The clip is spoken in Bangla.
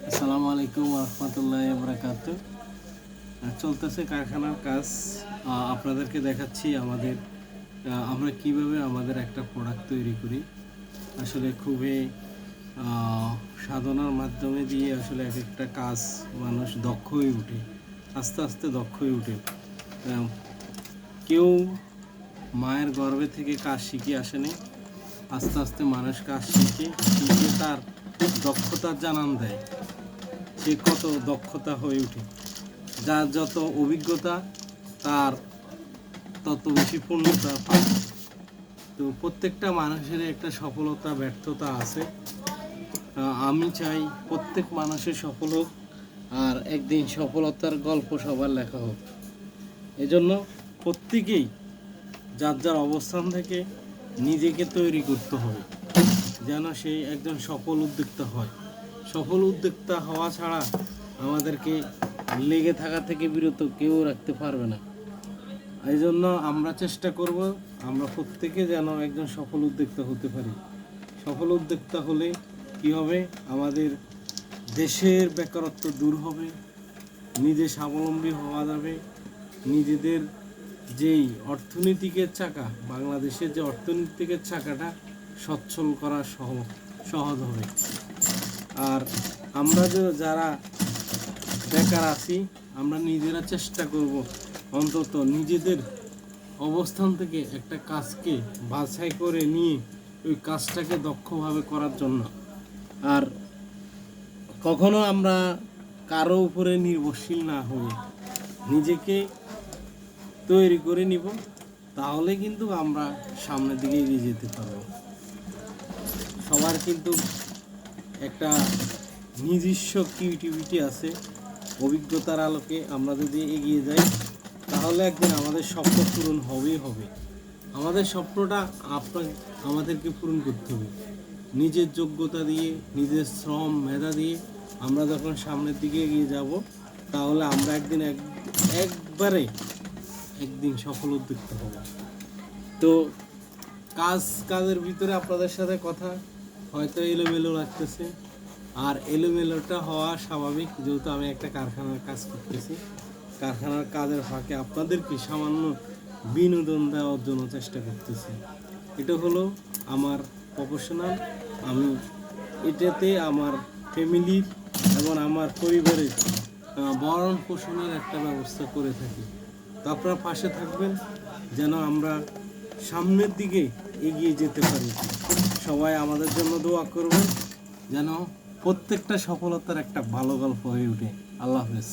আসসালামু আলাইকুম রহমতুল্লাহি বারাকাতুহু। চলতেছে কারখানার কাজ। আপনাদেরকে দেখাচ্ছি আমরা কিভাবে আমাদের একটা প্রোডাক্ট তৈরি করি। আসলে খুবই সাধনার মাধ্যমে দিয়ে আসলে এক একটা কাজ মানুষ দক্ষ হয়ে ওঠে, আস্তে আস্তে দক্ষ হয়ে ওঠে। কেউ মায়ের গর্ভে থেকে কাজ শিখে আসেনি, আস্তে আস্তে মানুষ কাজ শিখে তার দক্ষতার জানান দেয়, সে কত দক্ষতা হয়ে ওঠে। যার যত অভিজ্ঞতা তার তত বেশি পূর্ণতা পায়। তো প্রত্যেকটা মানুষের একটা সফলতা ব্যর্থতা আছে। আমি চাই প্রত্যেক মানুষের সফল হোক, আর একদিন সফলতার গল্প সবার লেখা হোক। এজন্য প্রত্যেকেই যার যার অবস্থান থেকে নিজেকে তৈরি করতে হবে, যেন সেই একজন সফল উদ্যোক্তা হয়। সফল উদ্যোক্তা হওয়া ছাড়া আমাদেরকে লেগে থাকা থেকে বিরত কেউ রাখতে পারবে না। এই জন্য আমরা চেষ্টা করব আমরা প্রত্যেকে যেন একজন সফল উদ্যোক্তা হতে পারি। সফল উদ্যোক্তা হলে কি হবে, আমাদের দেশের বেকারত্ব দূর হবে, নিজে স্বাবলম্বী হওয়া যাবে, নিজেদের যেই অর্থনীতিকের চাকা, বাংলাদেশের যে অর্থনীতিকের চাকাটা সচ্ছল করা সহজ হবে। আর আমরা যারা বেকার আছি, আমরা নিজেরা চেষ্টা করব অন্তত নিজেদের অবস্থান থেকে একটা কাজকে বাছাই করে নিয়ে ওই কাজটাকে দক্ষভাবে করার জন্য। আর কখনো আমরা কারো উপরে নির্ভরশীল না হয়ে নিজেকে তৈরি করে নিব, তাহলে কিন্তু আমরা সামনের দিকে এগিয়ে যেতে পারব। সবার কিন্তু একটা নিজস্ব ক্রিয়েটিভিটি আছে। অভিজ্ঞতার আলোকে আমরা যদি এগিয়ে যাই, তাহলে একদিন আমাদের স্বপ্ন পূরণ হবেই হবে। আমাদের স্বপ্নটা আমাদেরকে পূরণ করতে হবে নিজের যোগ্যতা দিয়ে, নিজের শ্রম মেধা দিয়ে। আমরা যখন সামনের দিকে এগিয়ে যাব, তাহলে আমরা একদিন সফল উদ্যোক্তা হব। তো কাজের ভিতরে আপনাদের সাথে কথা হয়তো এলোমেলো লাগতেছে, আর এলোমেলোটা হওয়া স্বাভাবিক, যেহেতু আমি একটা কারখানার কাজ করতেছি। কারখানার কাজের ফাঁকে আপনাদেরকে সামান্য বিনোদন দেওয়ার জন্য চেষ্টা করতেছি। এটা হলো আমার প্রফেশনাল। আমি এটাতে আমার ফ্যামিলির এবং আমার পরিবারের ভরণ পোষণের একটা ব্যবস্থা করে থাকি। তো আপনারা পাশে থাকবেন যেন আমরা সামনের দিকে এগিয়ে যেতে পারি। সবাই আমাদের জন্য দোয়া করবেন যেন প্রত্যেকটা সফলতার একটা ভালো গল্প হয়ে ওঠে। আল্লাহ হাফেজ।